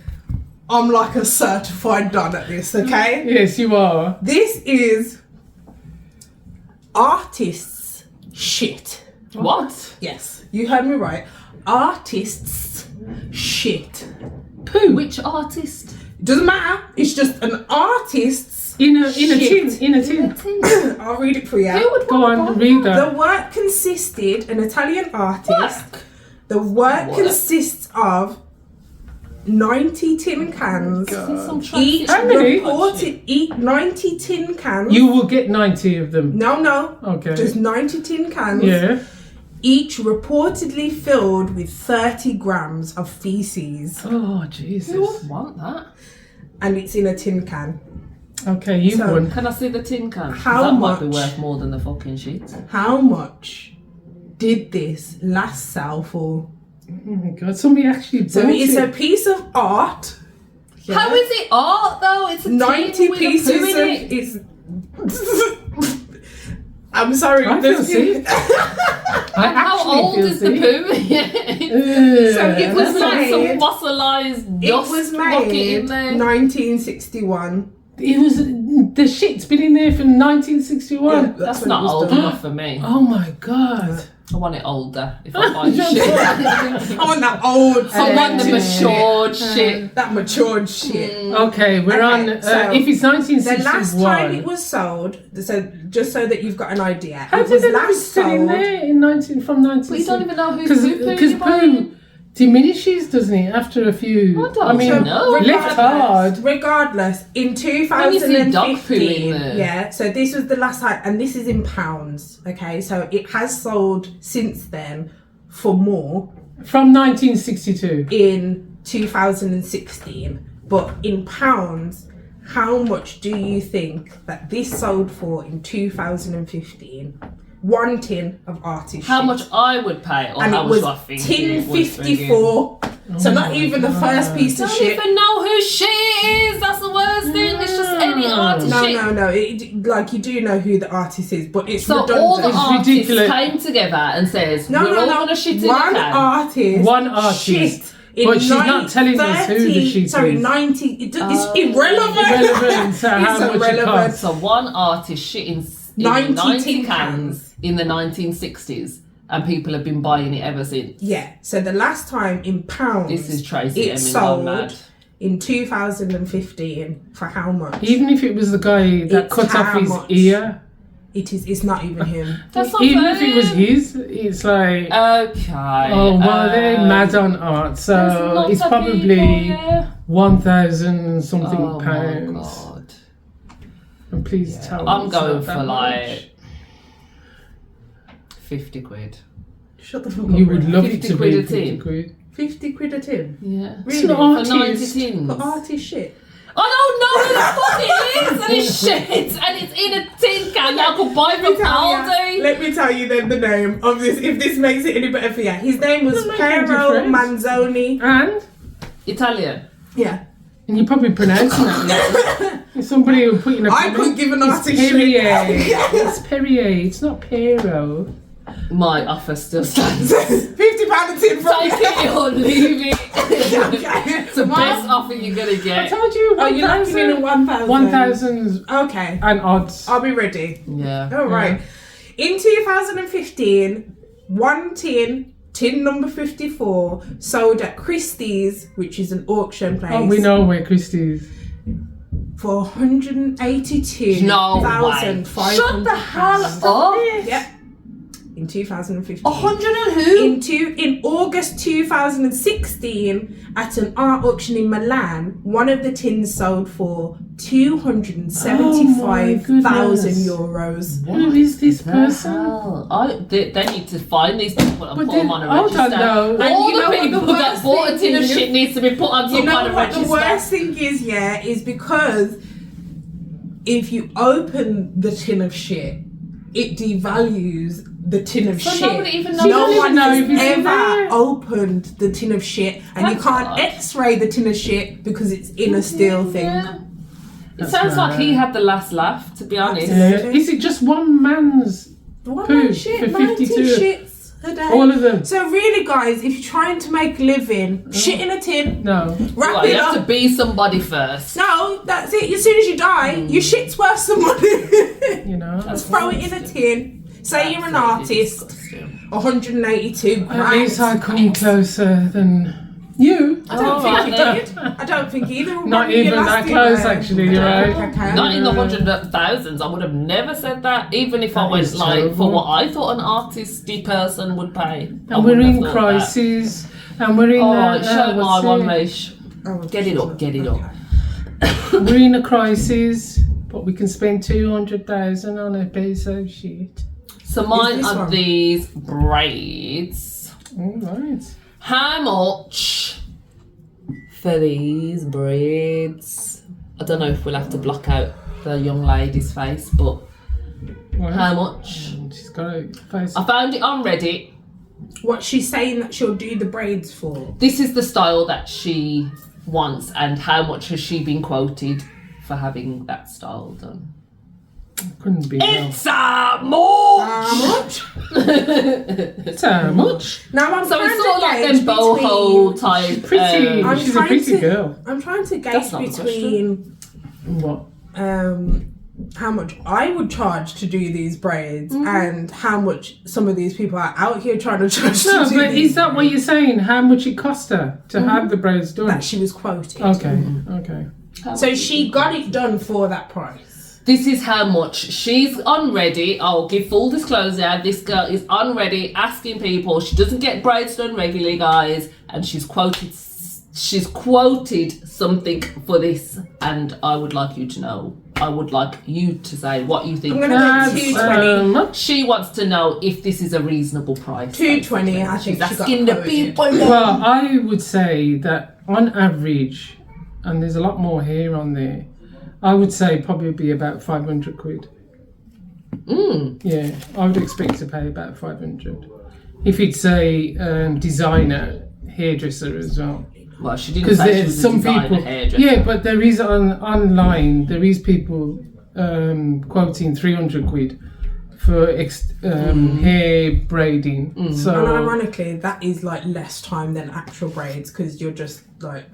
I'm like a certified don at this, okay? Yes, you are. This is artists shit. What? Yes, you heard me right. Artists shit. Poo. Which artist? It doesn't matter. It's just an artist's In a shit. tin. In a tin. I'll read it for you. Who would Go want on, to read The that. work consisted, an Italian artist. Work? The work Work. consists of 90 tin cans. Some Each How many? reported, 90 tin cans. You will get 90 of them. No, Okay. just 90 tin cans. Yeah. Each reportedly filled with 30 grams of feces. Oh, Who Jesus. would want that? And it's in a tin can. Okay, you So- won. Can I see the tin can? 'Cause How that might be much? worth more than the fucking shit. How much did this last sell for? Oh my God, somebody actually So bought it's a it. piece of art. Yeah. How is it art though? It's a 90 tin with pieces a poo of in it. it's. I'm sorry. I feel there's- sick. I How actually old feel is the sick. poo? So it was There's like some made. fossilised It dust was rocket made in there. 1961. It was the shit's been in there from 1961. Yeah, That's when not it was old done. enough for me. Oh my God. I want it older if I buy shit. I want that old. I want the selected matured shit. That matured shit. Okay, we're Okay, on. so if it's The 1961. last time it was sold, so just so that you've got an idea, How it did was it last still in sold. there in 19 from 19? But you don't even know whose Because poo buying. poo diminishes, doesn't it, after a few? I don't mean, know. left hard. Regardless, in When you see dog poo in 2015, there. yeah. So this was the last time, and this is in pounds. Okay, so it has sold since then for more From 1962. in 2016, but in pounds. How much do you think that this sold for in 2015? One tin of artist How shit. much I would pay, or And how it much was I think tin it was 54. So not even the first piece I of don't shit. even know who shit is. That's the worst thing. It's just any artist shit. No. Like you do know who the artist is, but it's So redundant. all the It's artists ridiculous. came together and says, no, we're no, all no. gonna shit in a One can. artist. One artist. Shit But she's not telling us who the sheet Sorry, is. 90. It's irrelevant. Irrelevant to how It's much it irrelevant. costs. So one artist shit in 90 90 tin cans in the 1960s, and people have been buying it ever since. Yeah. So the last time in pounds, This is Tracy it Emin gone mad. sold in 2015 for how much? Even if it was the guy that It's cut off how his much? ear, It's not even him. That's not even fair. if it was his, it's like, Okay. oh, well, they're mad on art, so there's lots it's of probably people, yeah. 1,000 something Oh my pounds. god. And please tell me I'm it's going not that for like much. 50 quid. Shut the fuck up. You would Brad. love it 50 to quid be a 50 tin. quid. 50 quid a tin. Yeah. Really? It's not For 90 artist. tins. For artist shit. I don't know who the fuck it is, and it's shit, and it's in a tin can that I could buy from Aldi. Let me tell you then the name of this, if this makes it any better for you. His name was Doesn't make any Pero difference. Manzoni. And Italian. Yeah. you're probably pronouncing that. If somebody will put in a I comment, could give an it's artist Perrier. shit. It's Perrier. It's not Pero. My offer still stands. £50 a tin from Take it or leave it. Okay. It's the best offer you're gonna I get. told you Oh, you're locking in at 1,000. 1,000 Okay. and odds. I'll be ready. Yeah. All right. In 2015, one tin number 54, sold at Christie's, which is an auction place. Oh, we know where Christy is. For 182,500. No way. Shut the hell up. Yep. In 2015. 100 and who? In August 2016, at an art auction in Milan, one of the tins sold for €275,000. Who is this person? Hell. They need to find these people and But put them on a I don't register. know. And And all you know the what people the that worst bought a tin of thing is? shit needs to be put on some You know kind of what register. the worst thing is, yeah, is because if you open the tin of shit, it devalues the tin of So shit. nobody even knows No if one know has if it's in ever there. opened the tin of shit, and you That's can't odd. X-ray the tin of shit because it's in a steel thing. Yeah. It That's sounds like he right. had the last laugh, to be honest. Yeah. Is it just one man's? One Poo man shit, for 90 52. shits a day. All of them? So really, guys, if you're trying to make a living, shit in a tin, No. wrap Well, it you have up. to be somebody first. No, that's it. As soon as you die, your shit's worth some money. You know. Just throw it in a tin. Say you're an artist. 182 At least I grand. come closer than you. I don't Oh, think you no. did. I don't think either. Will Not probably be even your that last close, email. actually, I you're don't right. think I can. Not in the 100,000s. I would have never said that, even if I That went is like terrible. for what I thought an artisty person would pay. I And we're wouldn't have in thought crisis. And we're in that. Oh, show my what's one, it? Leish. Oh, Get it up, get it up. We're in a crisis, but we can spend 200,000 on a piece of shit. So mine this are one? these braids. All right. How much for these braids? I don't know if we'll have to block out the young lady's face, but Well, how much? She's got a face. I found it on Reddit. What she's saying that she'll do the braids for. This is the style that she wants, and how much has she been quoted for having that style done? Couldn't be. No. It's more. How much? It's how much? Now I'm So trying it's sort of to like gauge them boho between. type. Pretty. I'm She's a trying pretty to- girl. I'm trying to gauge That's not the between What? how much I would charge to do these braids and how much some of these people are out here trying to charge No, to do but these is that what you're saying? How much it cost her to have the braids done? that she was quoted. Okay, okay. So she got it done for that price. This is how much she's on Reddit. I'll give full disclosure. This girl is on Reddit asking people. She doesn't get braids done regularly, guys, and she's quoted something for this. And I would like you to know. I would like you to say what you think. I'm gonna That's go 220. much. She wants to know if this is a reasonable price. 220, basically. I think She's she got asking the quoted. people. Well, I would say that on average, and there's a lot more here on there, I would say probably be about 500 quid. Yeah, I would expect to pay about 500. If it's a designer hairdresser as well. Well, she didn't Because say she there's was a some designer people, hairdresser. yeah, but there is online, there is people quoting 300 quid for hair braiding. And So ironically, that is like less time than actual braids because you're just like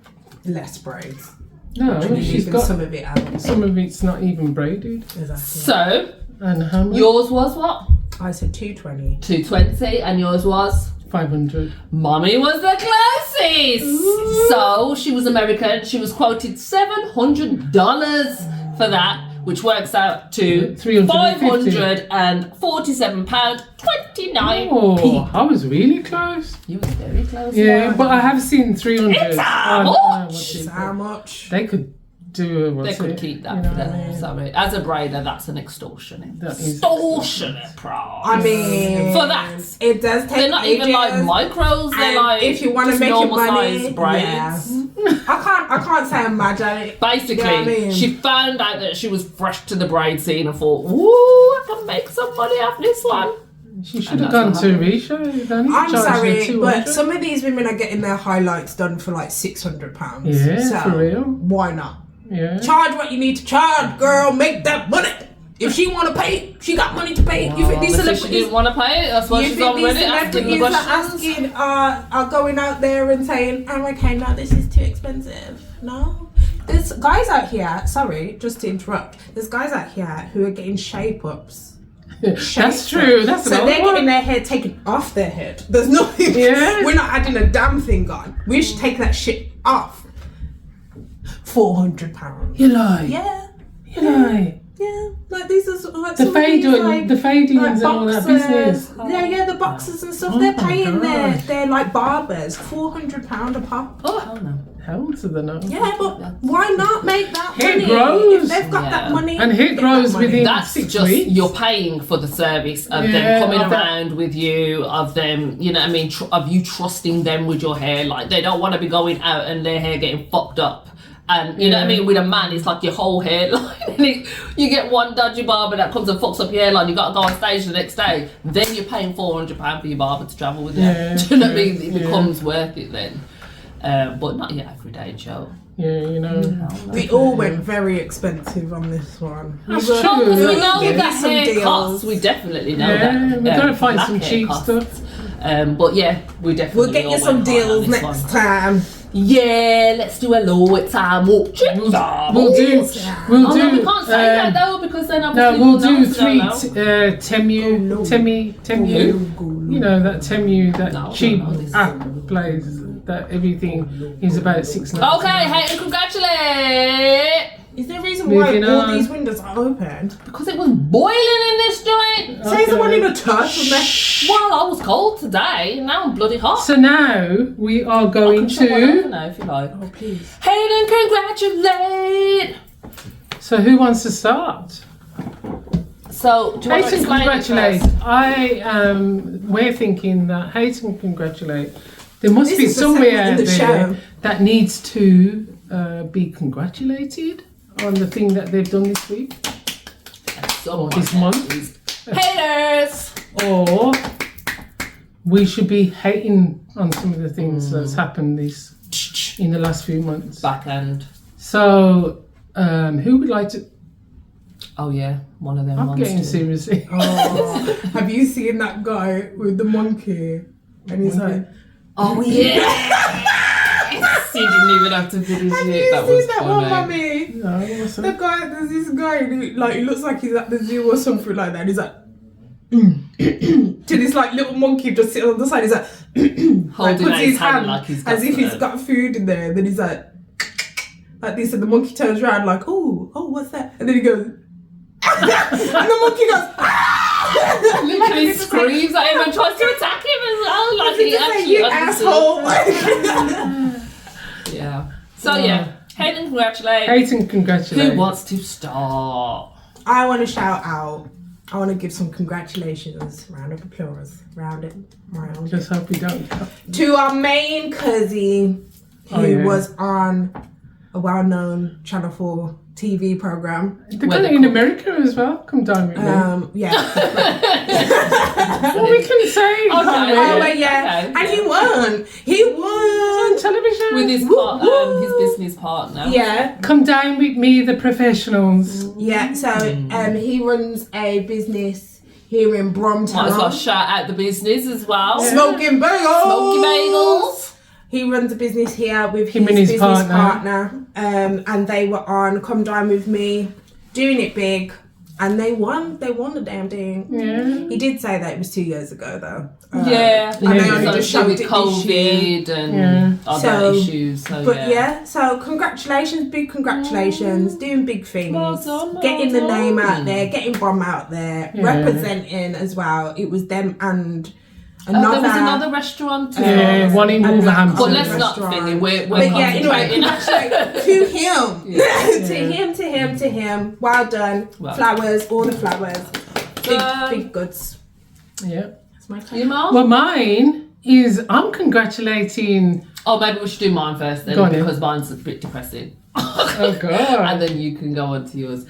less braids. no, And you're she's leaving got some of it out. some of it's not even braided. Exactly. So, And how much? yours was what? I said 220. 220, and yours was? 500. Mommy was the closest. So she was American. She was quoted $700 for that, which works out to £350. £547.29. Oh, I was really close. You were very close. Yeah, but I have seen 300. It's how much? How much? They could do They could keep that. you know? there. Sorry, as a braider, that's an extortionate. That is Extortionate price. I mean, For that. it does take They're not even like ages. micros. They're And like if you want to just make your normal money, size braids. yeah. I can't say I'm mad at it. Basically, You know what I mean? she found out that she was fresh to the braid scene and thought, "Ooh, I can make some money off this one." She should And have that's gone what to happened. Risha. I'm sorry, but 200. some of these women are getting their highlights done for like £600. Yeah, so for real. Why not? Yeah. Charge what you need to charge, girl. Make that money. If she want to pay, she got money to pay. You think these Obviously, she celebrities? didn't want to pay it. That's why You she's think on these Reddit asking the celebrities are questions. asking, are going out there and saying, "Oh, okay, no, this is too expensive." No, there's guys out here. Sorry, just to interrupt. There's guys out here who are getting shape ups. That's true. That's So another they're one. getting their hair taken off their head. There's nothing. Yeah. We're not adding a damn thing on. We should take that shit off. £400. You lie. Yeah. You lie. Yeah, like these are like The some of these, fading, the fadings and all that business. Yeah, the boxes and stuff. Oh They're my paying gosh. their like barbers £400 a pop. Oh hell no! Hell to the no. Yeah, but why not make that Hair money grows. if they've got Yeah. that money? And hair get that grows money. within That's 6 just weeks. you're paying for the service of Yeah, them coming of that- around with you, of them, you know what I mean, of you trusting them with your hair. Like they don't want to be going out and their hair getting fucked up. And you know what I mean, with a man, it's like your whole hairline. You get one dodgy barber that comes and fucks up your hairline. You got to go on stage the next day. Then you're paying £400 for your barber to travel with you. Yeah, Do you know what I mean? It yeah. becomes worth it then. But not your everyday show. Yeah, you know. We all went very expensive on this one. That's were- true. Because we Yeah. know Give that you some hair deals. costs. We definitely know Yeah, that. we gotta find black some hair cheap costs. stuff. But yeah, we definitely We'll get you all some went hard on deals this next one. time. Yeah, let's do a low time walk. We'll do. Oh We'll no, we do. can't say that though because then No, obviously we'll do know, three don't know. Temu, Temu. You know that Temu, that No, cheap no, this- app plays that everything is about 6 months. Okay, hey, and congratulate! Is there a reason why Moving all on. these windows are open? Because it was boiling in this joint. Say the one in a church with Well, I was cold today. Now I'm bloody hot. So now we are I going can shut one over to. now if you like. Oh, please. Hayden, congratulate! So who wants to start? So, do you want to Hayden explain congratulate. it We're thinking that Hayden congratulate. There must This be is the somewhere segment in out the there show. that needs to be congratulated on the thing that they've done this week first? or this month, Haters! or we should be hating on some of the things that's happened in the last few months. Backhand. So, who would like to? Oh yeah, one of them I'm ones. getting too. seriously. Oh, have you seen that guy with the monkey? And he's like, Oh yeah! You didn't even have to finish have it. you That seen was that one, funny. mummy? No, what's The that? guy, there's this guy, who, like, he looks like he's at the zoo or something like that. And he's like, to this like little monkey just sitting on the side. He's like, Holding puts out his his hand hand like he's got as if he's some- got food in there. And then he's like this, and the monkey turns around like, oh, what's that? And then he goes, and the monkey goes, Literally screams at him and tries to attack him as well. Like he actually you understood. asshole. Yeah. So yeah, Hayden, congratulate. Hayden congratulate. Who wants to start? I want to shout out. I want to give some congratulations, round of applause, round it. Just hope we don't. To our main cousin, who Oh, yeah. was on a well-known Channel 4 TV program. They got it in America as well. Come down with me. Yeah. What we can say? Okay. can't we? Oh, well, yeah. Okay, And he won. He won. Television. With his his business partner. Yeah. Come down with me, the professionals. Yeah. So he runs a business here in Bromtown. Might as well shout out the business as well. Smoking bagels. Smoky bagels. He runs a business here with Him and his his business partner. and they were on Come Dine With Me, doing it big, and they won the damn thing. Yeah. He did say that it was 2 years ago though. And they only just just showed with it this year. COVID and other issues. So, so congratulations, big congratulations, doing big things, Well done, getting well the name done. out there, getting Brom out there, Yeah. representing as well. It was them and there was another restaurant as Yeah, well. one in And Wolverhampton. But let's not think we're But yeah, concentrating. anyway, to him, to him. Well done. Well Flowers, all the flowers. Big goods. Yeah. That's my You, Mum? Well, mine is I'm congratulating. Oh, maybe we should do mine first then, Go on then. because mine's a bit depressing. Oh God. And then you can go on to yours.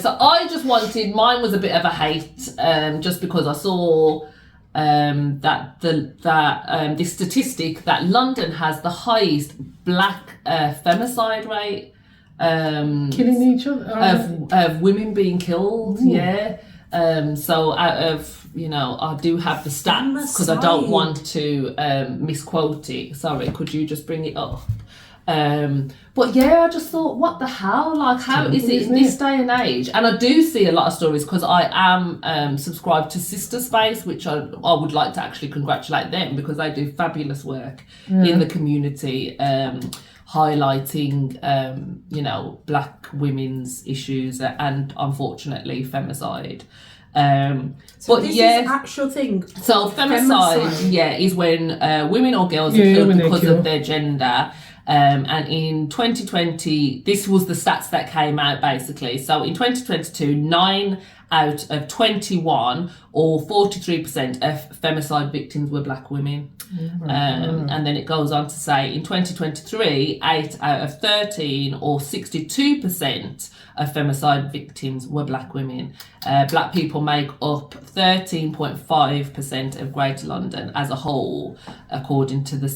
So I just wanted, mine was a bit of a hate, just because I saw this statistic that London has the highest black femicide rate. Killing each other. Of women being killed, so out of, I do have the stats because I don't want to misquote it. Sorry, could you just bring it up? But yeah, I just thought, what the hell? Like, how is it in this day and age? And I do see a lot of stories because I am subscribed to Sister Space, which I would like to actually congratulate them because they do fabulous work in the community, highlighting, black women's issues and unfortunately femicide. So this is an actual thing. So femicide, is when women or girls are killed because of their gender. And in 2020, this was the stats that came out basically. So in 2022, 9 out of 21 or 43% of femicide victims were black women. And then it goes on to say in 2023, 8 out of 13 or 62% of femicide victims were black women. Black people make up 13.5% of Greater London as a whole, according to the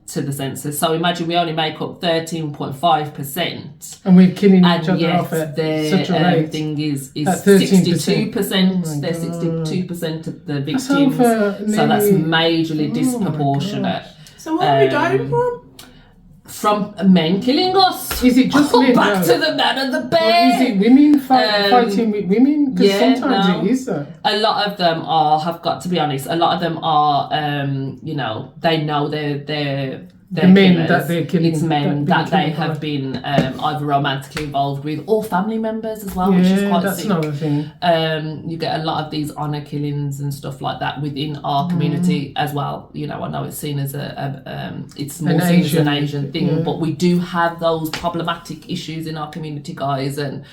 census. So imagine we only make up 13.5%. And we're killing each And other off yet at their such a rate. thing is At 13%. 62%. They're 62% of the victims. So that's majorly disproportionate. So what are we dying from? From men killing us. Is it just men? Back to the man and the bear. Or is it women fighting with women? Because sometimes it is that. A lot of them have got to be honest, a lot of them are, they know they're the men killers. that they're killing. It's men that they have been either romantically involved with or family members as well, which is quite that's sick. another thing. You get a lot of these honour killings and stuff like that within our community as well. I know it's seen as it's more seen as an Asian thing, but we do have those problematic issues in our community, guys, and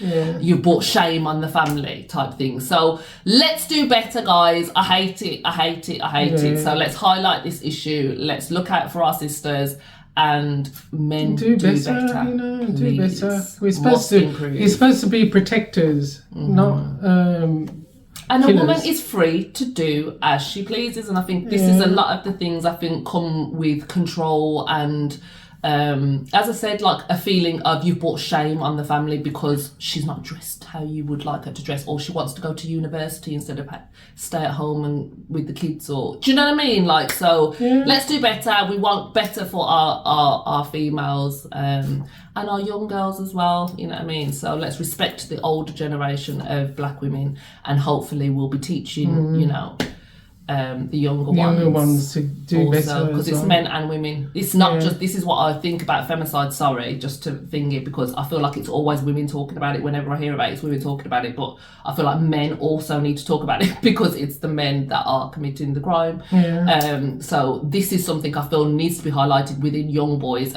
you brought shame on the family type thing. So let's do better, guys. I hate it. So let's highlight this issue. Let's look out for our sisters. And men do better. Do better. We're supposed to be protectors, not and killers. a woman is free to do as she pleases, and I think this is a lot of the things I think come with control and as I said, like a feeling of you've brought shame on the family because she's not dressed how you would like her to dress, or she wants to go to university instead of stay at home and with the kids, or do you know what I mean? Like, so let's do better. We want better for our females and our young girls as well, you know what I mean? So let's respect the older generation of black women, and hopefully we'll be teaching the younger ones to do also, better, because it's men and women. It's not just, this is what I think about femicide, sorry, just to thing it, because I feel like it's always women talking about it. Whenever I hear about it, it's women talking about it, but I feel like men also need to talk about it because it's the men that are committing the crime. So this is something I feel needs to be highlighted within young boys.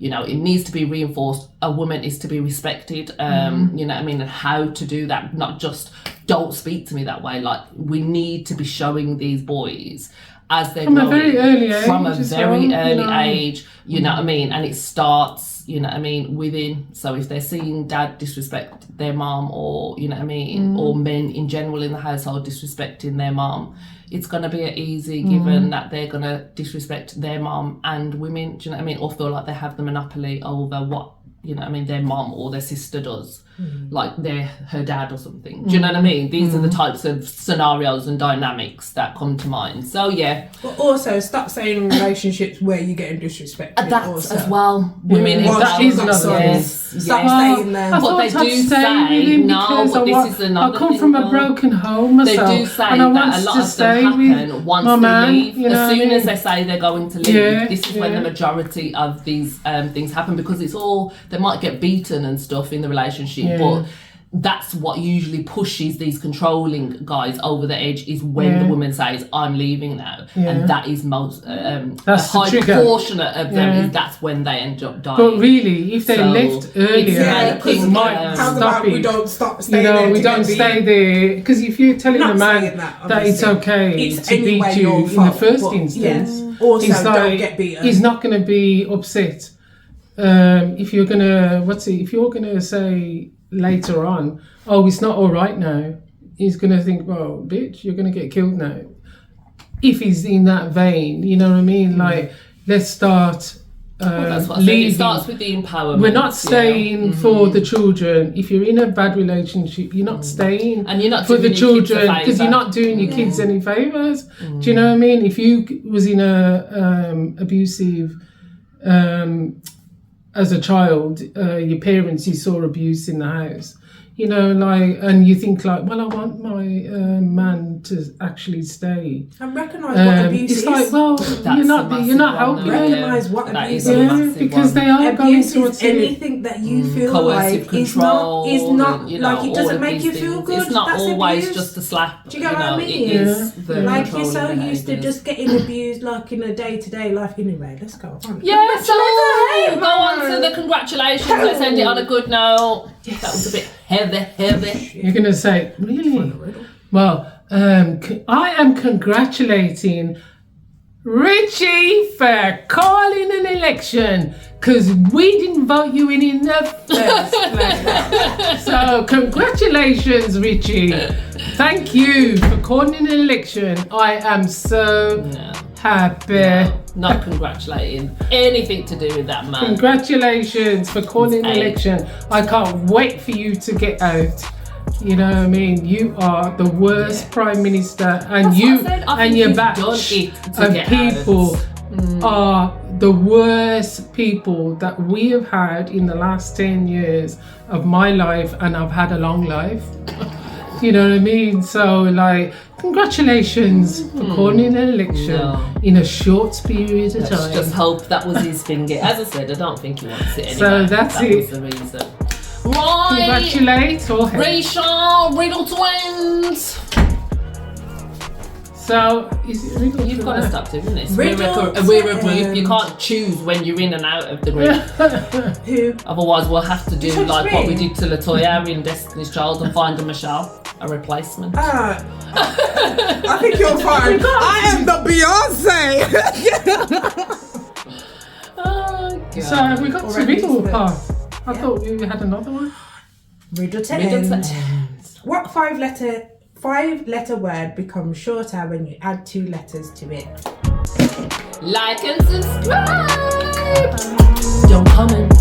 It needs to be reinforced. A woman is to be respected, you know what I mean, and how to do that, not just don't speak to me that way. Like, we need to be showing these boys as they're growing, from a very early age, you know what I mean, and it starts, you know what I mean, within. So if they're seeing dad disrespect their mom, or you know what I mean, or men in general in the household disrespecting their mom, it's going to be easy given that they're going to disrespect their mom and women, do you know what I mean, or feel like they have the monopoly over what, you know what I mean, their mom or their sister does. like they're her dad or something. Do you know what I mean? These are the types of scenarios and dynamics that come to mind. So yeah. But also, stop saying in relationships where you're getting disrespected. That's also. as well. Women Well, that she's is another one. yes. Stop yes. saying that. I But they thought I'd do stay say, with him no, because but this is another I come thing from a though. broken home myself. They do say and I that want a lot to of stay them happen with once my they man, leave. you know As what I soon as mean? they say they're going to leave, this is when the majority of these things happen, because it's all, they might get beaten and stuff in the relationship, but that's what usually pushes these controlling guys over the edge, is when the woman says, I'm leaving now. And that is most That's a the high trigger. proportionate of them is that's when they end up dying. But really, if they So, left earlier, it's it making, might How stop about it. we don't stop staying You know, there we don't together? stay there, because if you're telling Not a man saying that, it's obviously. okay It's to anyway beat you your in the fault, first but instance, yes. Also, it's don't like get beaten. he's not going to be upset. If you're gonna say later on, oh, it's not all right now, he's gonna think, well, bitch, you're gonna get killed now. If he's in that vein, you know what I mean? Like, let's start. That's what I said. Leaving. It starts with the empowerment. We're not staying for the children. If you're in a bad relationship, you're not staying And you're not for doing the your kids a children, because you're favour. not doing your kids any favors. Do you know what I mean? If you was in a abusive as a child, your parents, you saw abuse in the house, you know, like, and you think like, well, I want my man to actually stay. And recognise what abuse It's is. like, well, you're not helping them. Recognise what That abuse is a is. massive because one. they are going Abuse is towards it. anything that you feel Coercive like is control, not and, you know, like it all doesn't of make these you feel things. good. It's not That's always abuse. just a slap. Do you get what I mean? It is the Like you're so controlling used to behaviours. just getting abused, like in a day-to-day life. Anyway, let's go on. Yeah, so Congratulations, go on man. to the congratulations. Let's end it on a good note. That was a bit heavy. You're going to say, really? Well, I am congratulating Richie for calling an election, because we didn't vote you in the first place. So congratulations, Richie. Thank you for calling an election. I am so happy. Not congratulating anything to do with that man. Congratulations for calling an election. I can't wait for you to get out. You know what I mean? You are the worst Prime Minister, and That's you what I said. I and think your you've batch done it to of get people out. are the worst people that we have had in the last 10 years of my life, and I've had a long life. You know what I mean? So, like, congratulations for calling an election in a short period of time. Let's just hope that was his finger. As I said, I don't think he wants it anyway. So that's that it. was the reason. Right. Congratulate or hate. Rachel, Riddle to End. So, is it Riddle You've to got to End? stop doing this. Riddle We're a to group. You End. can't choose when you're in and out of the group. Who? Otherwise, we'll have to do Touch like what we me. did to Latoya in Destiny's Child and find a Michelle, a replacement. I think you're fine. I am the Beyonce. Oh, God. So, we got to Already Riddle split. part. I thought we had another one. Riddle to Riddle to End. End. What five-letter word becomes shorter when you add 2 letters to it? Like and subscribe. Don't comment.